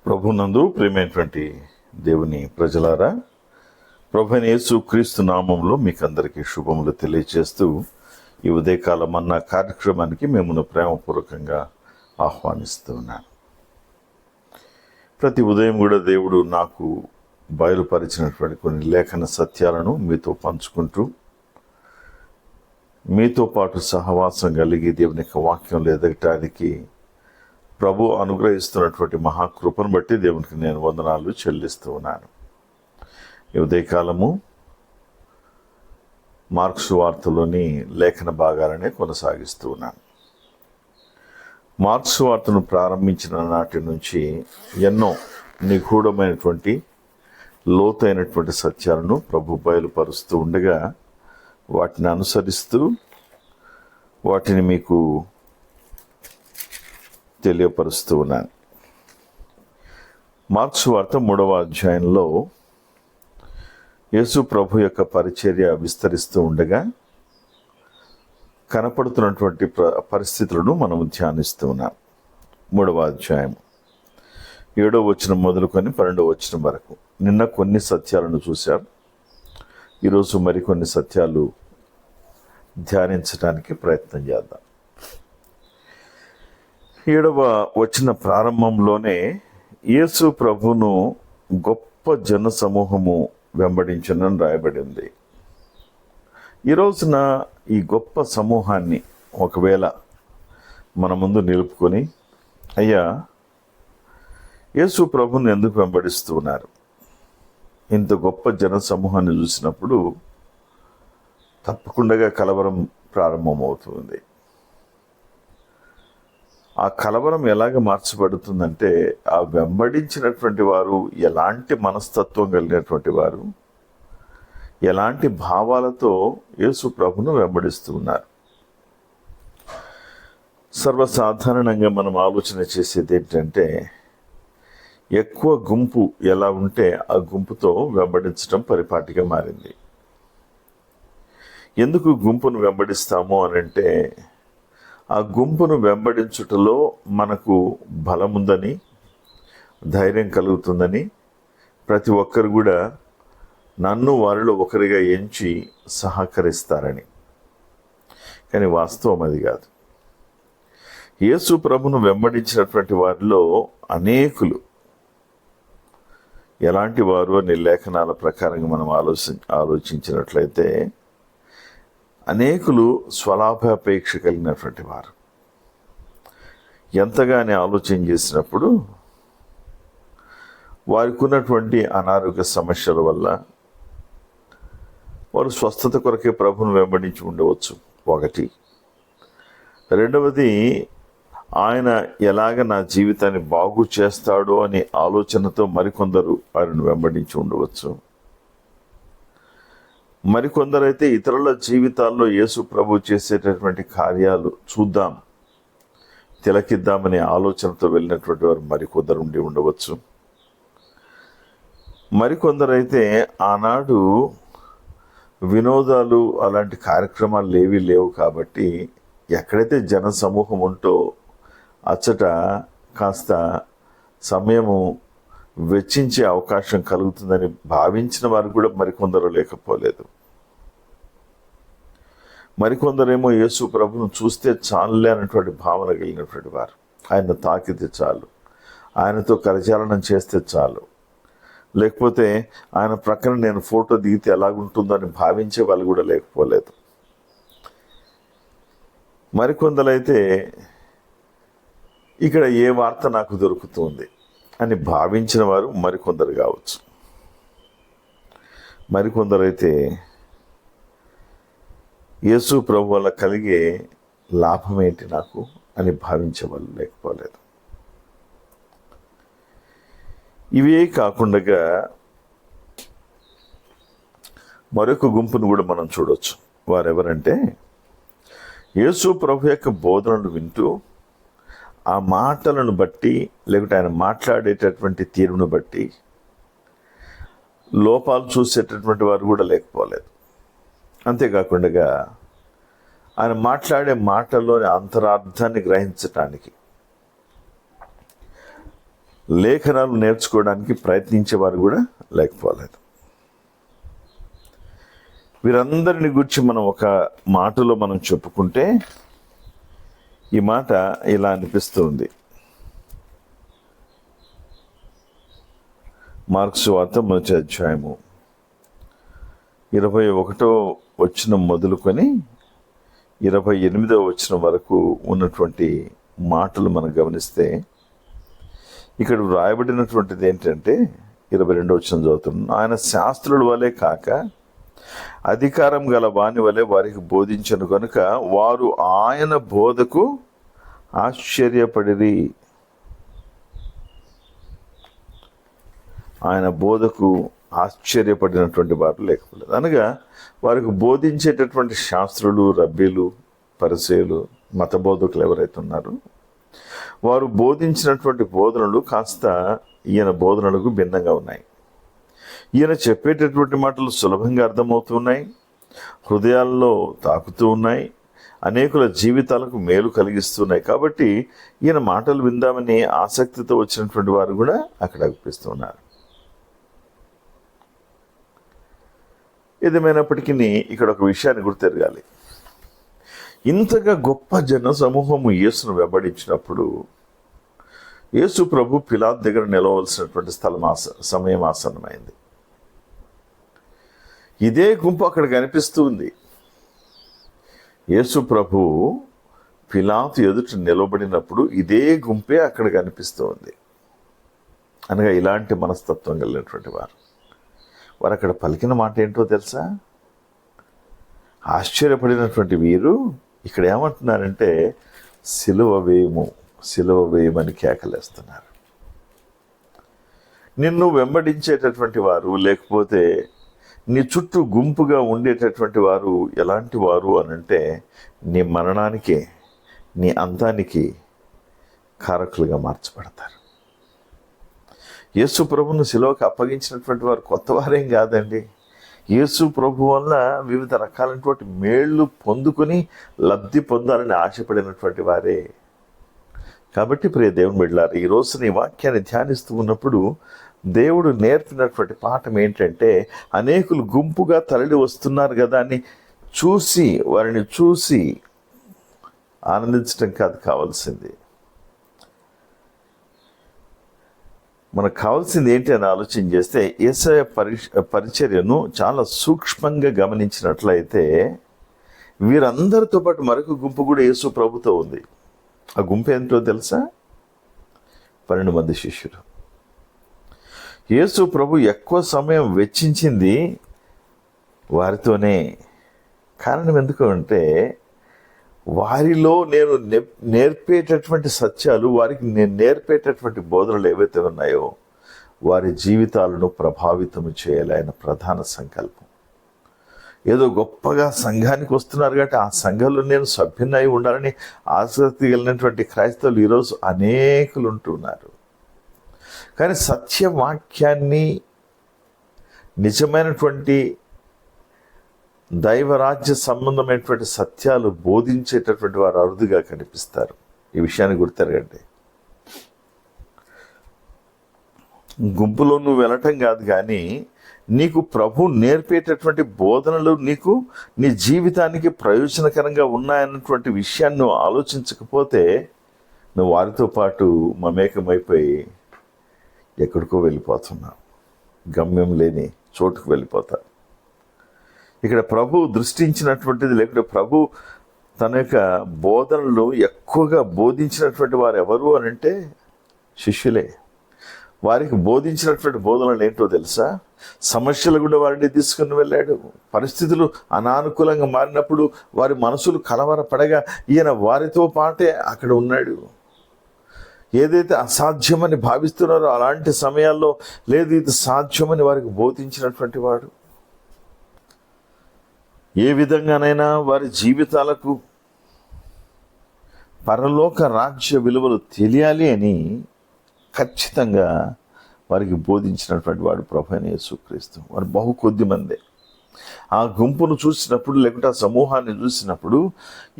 ప్రభునందు ప్రియమైనటువంటి దేవుని ప్రజలారా, ప్రభువైన యేసు క్రీస్తు నామంలో మీకు అందరికీ శుభములు తెలియజేస్తూ ఈ ఉదయకాలం అన్న కార్యక్రమానికి మిమ్మల్ని ప్రేమపూర్వకంగా ఆహ్వానిస్తున్నాను. ప్రతి ఉదయం కూడా దేవుడు నాకు బయలుపరిచినటువంటి కొన్ని లేఖన సత్యాలను మీతో పంచుకుంటూ, మీతో పాటు సహవాసం కలిగి దేవుని యొక్క వాక్యంలో ఎదగటానికి ప్రభు అనుగ్రహిస్తున్నటువంటి మహాకృపను బట్టి దేవునికి నేను వందనాలు చెల్లిస్తూ ఉన్నాను. ఈ ఉదయకాలము మార్క్స్ వార్తలోని లేఖన భాగాలనే కొనసాగిస్తూ ఉన్నాను. మార్క్స్ వార్తను ప్రారంభించిన నాటి నుంచి ఎన్నో నిగూఢమైనటువంటి లోతైనటువంటి సత్యాలను ప్రభు బయలుపరుస్తూ ఉండగా వాటిని అనుసరిస్తూ వాటిని మీకు తెలియపరుస్తూ ఉన్నాను. మార్క్స్ వార్త 3వ అధ్యాయంలో యేసు ప్రభు యొక్క పరిచర్య విస్తరిస్తూ ఉండగా కనపడుతున్నటువంటి పరిస్థితులను మనం ధ్యానిస్తూ ఉన్నాం. 3వ అధ్యాయం 7వ వచనం మొదలుకొని 12వ వచనం వరకు నిన్న కొన్ని సత్యాలను చూశాం. ఈరోజు మరికొన్ని సత్యాలు ధ్యానించడానికి ప్రయత్నం చేద్దాం. 7వ వచన ప్రారంభంలోనే యేసు ప్రభును గొప్ప జన సమూహము వెంబడించనని రాయబడింది. ఈ రోజున ఈ గొప్ప సమూహాన్ని ఒకవేళ మన ముందు నిలుపుకొని, అయ్యా యేసు ప్రభుని ఎందుకు వెంబడిస్తూ ఉన్నారు? ఇంత గొప్ప జన సమూహాన్ని చూసినప్పుడు తప్పకుండా కలవరం ప్రారంభమవుతుంది. ఆ కలవరం ఎలాగ మార్చబడుతుందంటే, ఆ వెంబడించినటువంటి వారు ఎలాంటి మనస్తత్వం కలిగినటువంటి వారు, ఎలాంటి భావాలతో యేసు ప్రభును వెంబడిస్తూ ఉన్నారు. సర్వసాధారణంగా మనం ఆలోచన చేసేది ఏంటంటే, ఎక్కువ గుంపు ఎలా ఉంటే ఆ గుంపుతో వెంబడించడం పరిపాటిగా మారింది. ఎందుకు గుంపును వెంబడిస్తాము అనంటే, ఆ గుంపును వెంబడించుటలో మనకు బలముందని, ధైర్యం కలుగుతుందని, ప్రతి ఒక్కరు కూడా నన్ను వారిలో ఒకరిగా ఎంచి సహకరిస్తారని. కానీ వాస్తవం అది కాదు. యేసు ప్రభును వెంబడించినటువంటి వారిలో అనేకులు ఎలాంటి వారు అనే లేఖనాల ప్రకారంగా మనం ఆలోచించినట్లయితే, అనేకులు స్వలాభాపేక్ష కలిగినటువంటి వారు. ఎంతగానే ఆలోచన చేసినప్పుడు వారికి ఉన్నటువంటి అనారోగ్య సమస్యల వల్ల వారు స్వస్థత కొరకే ప్రభును వెంబడించి ఉండవచ్చు. ఒకటి. రెండవది, ఆయన ఎలాగ నా జీవితాన్ని బాగు చేస్తాడో అనే ఆలోచనతో మరికొందరు ఆయనను వెంబడించి ఉండవచ్చు. మరికొందరైతే ఇతరుల జీవితాల్లో యేసు ప్రభు చేసేటటువంటి కార్యాలు చూద్దాం, తిలకిద్దామనే ఆలోచనతో వెళ్ళినటువంటి వారు మరికొందరు ఉండి ఉండవచ్చు. మరికొందరైతే ఆనాడు వినోదాలు అలాంటి కార్యక్రమాలు ఏవీ లేవు కాబట్టి ఎక్కడైతే జన సమూహం ఉంటో అచ్చట కాస్త సమయము వెచ్చించే అవకాశం కలుగుతుందని భావించిన వారు కూడా మరికొందరు లేకపోలేదు. మరికొందరేమో యేసు ప్రభును చూస్తే చాలులే అన్నటువంటి భావన కలిగినటువంటి వారు. ఆయన తాకితే చాలు, ఆయనతో కరచాలనం చేస్తే చాలు, లేకపోతే ఆయన ప్రక్కన నేను ఫోటో దిగితే ఎలాగుంటుందని భావించే వాళ్ళు కూడా లేకపోలేదు. మరికొందరైతే ఇక్కడ ఏ వార్త నాకు దొరుకుతుంది అని భావించిన వారు మరికొందరు కావచ్చు. మరికొందరైతే యేసు ప్రభు వల్ల కలిగే లాభం ఏంటి నాకు అని భావించే వాళ్ళు లేకపోలేదు. ఇవే కాకుండా మరొక గుంపును కూడా మనం చూడవచ్చు. వారెవరంటే, యేసు ప్రభు యొక్క బోధనలు వింటూ ఆ మాటలను బట్టి, లేకుంటే ఆయన మాట్లాడేటటువంటి తీరును బట్టి లోపాలు చూసేటటువంటి వారు కూడా లేకపోలేదు. అంతేకాకుండా ఆయన మాట్లాడే మాటల్లోని అంతరార్థాన్ని గ్రహించటానికి లేఖనాలు నేర్చుకోవడానికి ప్రయత్నించేవారు కూడా లేకపోలేదు. వీరందరిని గురించి మనం ఒక మాటలో మనం చెప్పుకుంటే ఈ మాట ఇలా అనిపిస్తుంది. మార్కు సువార్త 1వ అధ్యాయము 21వ వచనం మొదలుకొని 28వ వచనం వరకు ఉన్నటువంటి మాటలు మనం గమనిస్తే ఇక్కడ వ్రాయబడినటువంటిది ఏంటంటే 22వ వచనం చదువుతున్నాను. ఆయన శాస్త్రుల వలె కాక అధికారం గల వాని వలె వారికి బోధించను కనుక వారు ఆయన బోధకు ఆశ్చర్యపడిరి. ఆయన బోధకు ఆశ్చర్యపడినటువంటి వారు లేకపోలేదు. అనగా వారికి బోధించేటటువంటి శాస్త్రులు, రబ్బీలు, పరిసయ్యులు, మత బోధకులు ఎవరైతే ఉన్నారో వారు బోధించినటువంటి బోధనలు కాస్త ఈయన బోధనలకు భిన్నంగా ఉన్నాయి. ఈయన చెప్పేటటువంటి మాటలు సులభంగా అర్థమవుతున్నాయి, హృదయాల్లో తాకుతూ ఉన్నాయి, అనేకుల జీవితాలకు మేలు కలిగిస్తున్నాయి. కాబట్టి ఈయన మాటలు విందామని ఆసక్తితో వచ్చినటువంటి వారు కూడా అక్కడ అనిపిస్తున్నారు. ఏదేమైనప్పటికీ ఇక్కడ ఒక విషయాన్ని గుర్తెరగాలి. ఇంతగా గొప్ప జన సమూహము యేసును వెంబడించినప్పుడు యేసు ప్రభు పిలాతు దగ్గర నిలవలసినటువంటి సమయం ఆసన్నమైంది. ఇదే గుంపు అక్కడ కనిపిస్తుంది. యేసు ప్రభు పిలాతు ఎదుట నిలబడినప్పుడు ఇదే గుంపే అక్కడ కనిపిస్తూ ఉంది. అనగా ఇలాంటి మనస్తత్వం కలిగినటువంటి వారు అక్కడ పలికిన మాట ఏంటో తెలుసా? ఆశ్చర్యపడినటువంటి వీరు ఇక్కడ ఏమంటున్నారంటే సిలువ వేయము, సిలువ వేయమని కేకలేస్తున్నారు. నిన్ను వెంబడించేటటువంటి వారు, లేకపోతే నీ చుట్టూ గుంపుగా ఉండేటటువంటి వారు ఎలాంటి వారు అనంటే నీ మరణానికి, నీ అంతానికి కారకులుగా మార్చబడతారు. యేసు ప్రభువును శిలువకు అప్పగించినటువంటి వారు కొత్త వారేం కాదండి. యేసు ప్రభు వల్ల వివిధ రకాలైనటువంటి మేళ్ళు పొందుకొని లబ్ధి పొందాలని ఆశపడినటువంటి వారే. కాబట్టి ప్రియ దేవుని బిడ్డలారా, ఈ రోజున ఈ వాక్యాన్ని ధ్యానిస్తూ ఉన్నప్పుడు దేవుడు నేర్పినటువంటి పాఠం ఏంటంటే, అనేకులు గుంపుగా తరలి వస్తున్నారు కదా అని వారిని చూసి ఆనందించడం కాదు కావాల్సింది. మనకు కావాల్సింది ఏంటి అని ఆలోచన చేస్తే యేసయ్య పరిచర్యను చాలా సూక్ష్మంగా గమనించినట్లయితే వీరందరితో పాటు మరొక గుంపు కూడా యేసు ప్రభుతో ఉంది. ఆ గుంపు ఏంటో తెలుసా? 12 మంది శిష్యులు. యేసు ప్రభు ఎక్కువ సమయం వెచ్చించింది వారితోనే. కారణం ఎందుకు అంటే వారిలో నేను నేర్పేటటువంటి సత్యాలు, వారికి నేను నేర్పేటటువంటి బోధనలు ఏవైతే ఉన్నాయో వారి జీవితాలను ప్రభావితం చేయాలి ఆయన ప్రధాన సంకల్పం. ఏదో గొప్పగా సంఘానికి వస్తున్నారు కాబట్టి ఆ సంఘంలో నేను సభ్యునై ఉండాలని ఆసక్తి కలిగినటువంటి క్రైస్తవులు ఈరోజు అనేకులు ఉంటున్నారు. కానీ సత్యవాక్యాన్ని, నిజమైనటువంటి దైవరాజ్య సంబంధమైనటువంటి సత్యాలు బోధించేటటువంటి వారు అరుదుగా కనిపిస్తారు. ఈ విషయాన్ని గుర్తెరగండి. గుంపులో నువ్వు వెళ్ళటం కాదు, కానీ నీకు ప్రభు నేర్పేటటువంటి బోధనలు నీకు నీ జీవితానికి ప్రయోజనకరంగా ఉన్నాయన్నటువంటి విషయాన్ని నువ్వు ఆలోచించకపోతే నువ్వు వారితో పాటు మమేకమైపోయి ఎక్కడికో వెళ్ళిపోతున్నావు, గమ్యం లేని చోటుకు వెళ్ళిపోతావు. ఇక్కడ ప్రభు దృష్టించినటువంటిది, లేకుంటే ప్రభు తన యొక్క బోధనలు ఎక్కువగా బోధించినటువంటి వారు ఎవరు అని అంటే శిష్యులే. వారికి బోధించినటువంటి బోధనలు ఏంటో తెలుసా? సమస్యలు కూడా వారిని తీసుకుని వెళ్ళాడు. పరిస్థితులు అనానుకూలంగా మారినప్పుడు వారి మనసులు కలవరపడగా ఈయన వారితో పాటే అక్కడ ఉన్నాడు. ఏదైతే అసాధ్యమని భావిస్తున్నారో అలాంటి సమయాల్లో లేదు ఇది సాధ్యమని వారికి బోధించినటువంటి వాడు. ఏ విధంగానైనా వారి జీవితాలకు పరలోక రాజ్య విలువలు తెలియాలి అని ఖచ్చితంగా వారికి బోధించినటువంటి వాడు ప్రభువైన యేసుక్రీస్తు. వారు బహు కొద్ది మందే. ఆ గుంపును చూసినప్పుడు, లేకుంటే ఆ సమూహాన్ని చూసినప్పుడు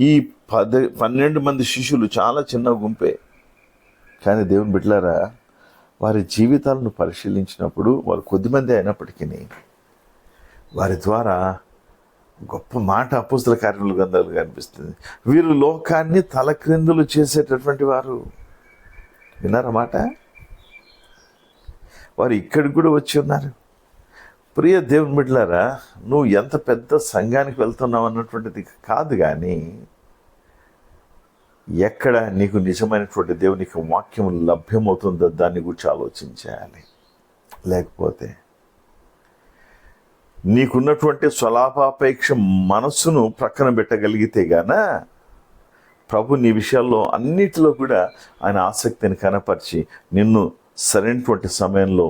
ఈ 12 మంది శిష్యులు చాలా చిన్న గుంపే. కానీ దేవుని బిడ్డలారా, వారి జీవితాలను పరిశీలించినప్పుడు వారు కొద్దిమంది అయినప్పటికీ వారి ద్వారా గొప్ప మాట అపోస్తల కార్యముల గ్రంథాలు కనిపిస్తుంది. వీరు లోకాన్ని తలక్రిందులు చేసేటటువంటి వారు. విన్నారన్నమాట. వారు ఇక్కడికి కూడా వచ్చి ఉన్నారు. ప్రియ దేవుని బిడ్డలారా, నువ్వు ఎంత పెద్ద సంఘానికి వెళ్తున్నావు అన్నటువంటిది కాదు, కానీ ఎక్కడ నీకు నిజమైనటువంటి దేవునికి వాక్యం లభ్యమవుతుందో దాన్ని గురించి ఆలోచించాలి. లేకపోతే నీకున్నటువంటి స్వలాభాపేక్ష మనస్సును ప్రక్కన పెట్టగలిగితే గాన ప్రభు నీ విషయాల్లో అన్నిటిలో కూడా ఆయన ఆసక్తిని కనపరిచి నిన్ను సరైనటువంటి సమయంలో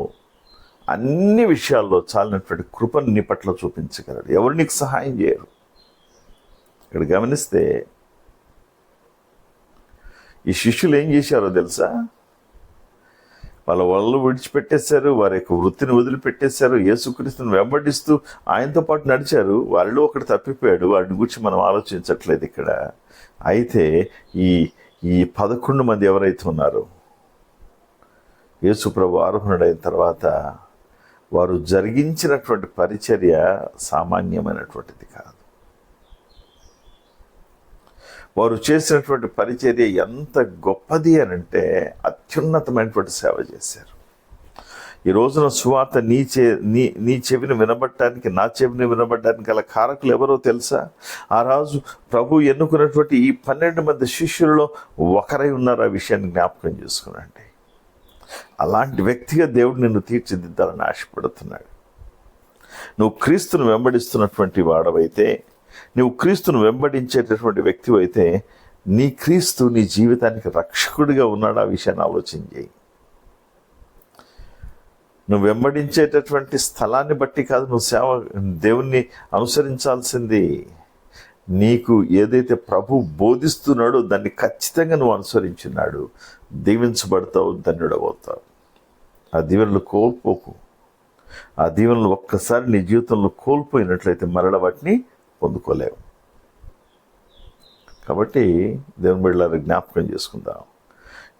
అన్ని విషయాల్లో చాలినటువంటి కృపను నీ పట్ల చూపించగలడు. ఎవరు నీకు సహాయం చేయరు. ఇక్కడ గమనిస్తే ఈ శిష్యులు ఏం చేశారో తెలుసా? వాళ్ళ వాళ్ళు విడిచిపెట్టేశారు, వారి యొక్క వృత్తిని వదిలిపెట్టేశారు, యేసుక్రీస్తుని వెంబడిస్తూ ఆయనతో పాటు నడిచారు. వారిలో ఒకటి తప్పిపోయాడు, వాడిని గురించి మనం ఆలోచించట్లేదు ఇక్కడ. అయితే ఈ 11 మంది ఎవరైతే ఉన్నారో, యేసు ప్రభు ఆరోహణుడైన తర్వాత వారు జరిగించినటువంటి పరిచర్య సామాన్యమైనటువంటిది కాదు. వారు చేసినటువంటి పరిచర్య ఎంత గొప్పది అని అంటే అత్యున్నతమైనటువంటి సేవ చేశారు. ఈ రోజున సువార్త నీ చెవిని వినబడటానికి, నా చెవిని వినబడటానికి గల కారకులు ఎవరో తెలుసా? ఆ రోజు ప్రభు ఎన్నుకున్నటువంటి ఈ 12 మంది శిష్యులలో ఒకరై ఉన్నారు. ఆ విషయాన్ని జ్ఞాపకం చేసుకునండి. అలాంటి వ్యక్తిగా దేవుడు నిన్ను తీర్చిదిద్దాలని ఆశపడుతున్నాడు. నువ్వు క్రీస్తును వెంబడిస్తున్నటువంటి వాడవైతే, నువ్వు క్రీస్తును వెంబడించేటటువంటి వ్యక్తి అయితే, నీ క్రీస్తు నీ జీవితానికి రక్షకుడిగా ఉన్నాడు. ఆ విషయాన్ని ఆలోచన చేయి. నువ్వు వెంబడించేటటువంటి స్థలాన్ని బట్టి కాదు నువ్వు దేవుణ్ణి అనుసరించాల్సింది. నీకు ఏదైతే ప్రభు బోధిస్తున్నాడో దాన్ని ఖచ్చితంగా నువ్వు అనుసరించున్నాడు, దీవించబడతావు, ధన్యుడవుతావు. ఆ దీవెనలు కోల్పోకు. ఆ దీవెనలు ఒక్కసారి నీ జీవితంలో కోల్పోయినట్లయితే మరల వాటిని పొందుకోలేవు. కాబట్టి దేవుని బిడ్డలారా, జ్ఞాపకం చేసుకుందాం.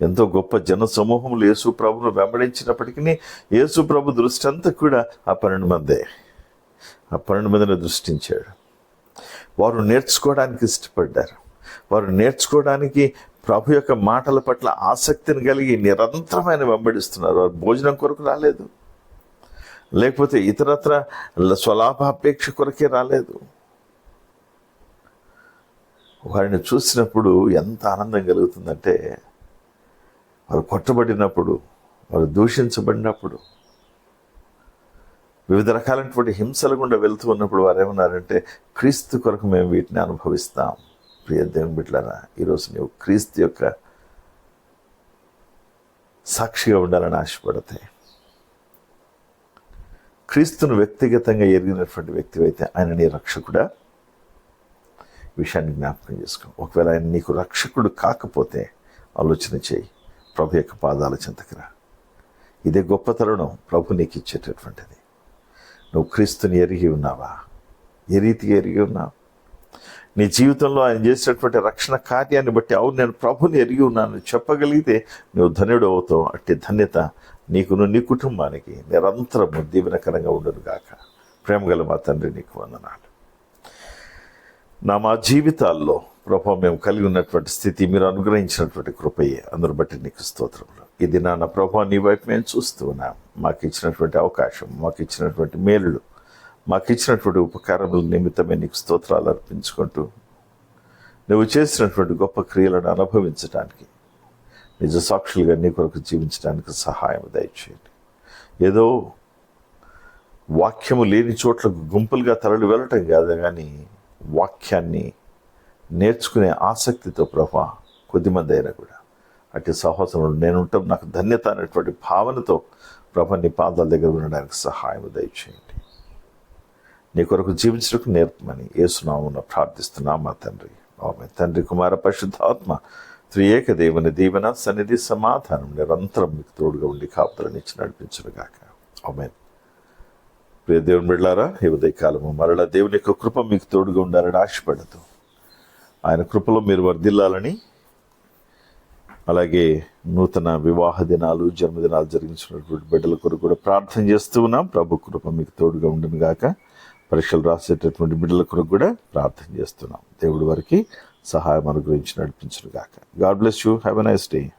ఎంతో గొప్ప జన సమూహములు యేసు ప్రభును వెంబడించినప్పటికీ యేసు ప్రభు దృష్టి అంతా కూడా ఆ 12 మందే. ఆ 12 మందిని దృష్టించాడు. వారు నేర్చుకోవడానికి ఇష్టపడ్డారు. వారు నేర్చుకోవడానికి ప్రభు యొక్క మాటల పట్ల ఆసక్తిని కలిగి నిరంతరమైన వెంబడిస్తున్నారు. వారు భోజనం కొరకు రాలేదు, లేకపోతే ఇతరత్ర స్వలాభాపేక్ష కొరకే రాలేదు. వారిని చూసినప్పుడు ఎంత ఆనందం కలుగుతుందంటే, వారు కొట్టబడినప్పుడు, వారు దూషించబడినప్పుడు, వివిధ రకాలైనటువంటి హింసల గుండా వెళ్తూ ఉన్నప్పుడు వారు ఏమన్నారంటే, క్రీస్తు కొరకు మేము వీటిని అనుభవిస్తాం. ప్రియ దేవుని బిడ్డలారా, ఈరోజు నువ్వు క్రీస్తు యొక్క సాక్షిగా ఉండాలని ఆశపడితే, క్రీస్తును వ్యక్తిగతంగా ఎరిగినటువంటి వ్యక్తి అయితే ఆయన నీ రక్షకుడా? విషయాన్ని జ్ఞాపకం చేసుకో. ఒకవేళ ఆయన నీకు రక్షకుడు కాకపోతే ఆలోచన చేయి, ప్రభు యొక్క పాదాల చెంతకురా. ఇదే గొప్ప తరుణం ప్రభు నీకు ఇచ్చేటటువంటిది. నువ్వు క్రీస్తుని ఎరిగి ఉన్నావా? ఏ రీతిగా ఎరిగి ఉన్నావు? నీ జీవితంలో ఆయన చేసినటువంటి రక్షణ కార్యాన్ని బట్టి అవును నేను ప్రభుని ఎరిగి ఉన్నాను చెప్పగలిగితే నువ్వు ధన్యుడు అవుతావు. అట్టి ధన్యత నీకును నీ కుటుంబానికి నిరంతరము దీవెనకరంగా ఉండును గాక. ప్రేమగల మా తండ్రి, నీకు వందనాలు. మా జీవితాల్లో ప్రభు మేము కలిగి ఉన్నటువంటి స్థితి మీరు అనుగ్రహించినటువంటి కృపయే. అందరు బట్టి నీకు స్తోత్రములు. ఇది నా ప్రభు నీ వైపు మేము చూస్తూ ఉన్నాం. మాకు ఇచ్చినటువంటి అవకాశం, మాకు ఇచ్చినటువంటి మేలులు, మాకు ఇచ్చినటువంటి ఉపకారముల నిమిత్తమే నీకు స్తోత్రాలు అర్పించుకుంటూ నువ్వు చేసినటువంటి గొప్ప క్రియలను అనుభవించడానికి, నిజ సాక్షులుగా నీ కొరకు జీవించడానికి సహాయం దయచేయండి. ఏదో వాక్యము లేని చోట్లకు గుంపులుగా తరలి వెళ్ళటం కాదు, కానీ వాక్యాన్ని నేర్చుకునే ఆసక్తితో ప్రభా కొద్దిమంది అయినా కూడా అట్టి సహోదరులు నేనుంటాం, నాకు ధన్యత అనేటువంటి భావనతో ప్రభా నీ పాదాల దగ్గర ఉండడానికి సహాయం దయచేయండి. నీ కొరకు జీవించడానికి నేర్పమని యేసునామమున ప్రార్థిస్తున్నాం మా తండ్రి. ఆమేన్. తండ్రి, కుమార, పరిశుద్ధాత్మ త్రియేక దేవుని దీవెన, సన్నిధి, సమాధానం నిరంతరం మీకు తోడుగా ఉండి కాపుదలనిచ్చి నడిపించునుగాక. ఆమేన్. ప్రియ దేవుని బిడ్డలారా, ఈ ఉదయకాలము మరలా దేవుని యొక్క కృప మీకు తోడుగా ఉండాలని ఆశపడదు. ఆయన కృపలో మీరు వర్ధిల్లాలని, అలాగే నూతన వివాహ దినాలు, జన్మదినాలు జరిగించినటువంటి బిడ్డల కొరకు కూడా ప్రార్థన చేస్తూ ఉన్నాం. ప్రభు కృప మీకు తోడుగా ఉండును గాక. పరీక్షలు రాసేటటువంటి బిడ్డల కొరకు కూడా ప్రార్థన చేస్తున్నాం. దేవుడి వారికి సహాయం అనుగ్రహించి నడిపించును గాక. God bless you. Have a nice day.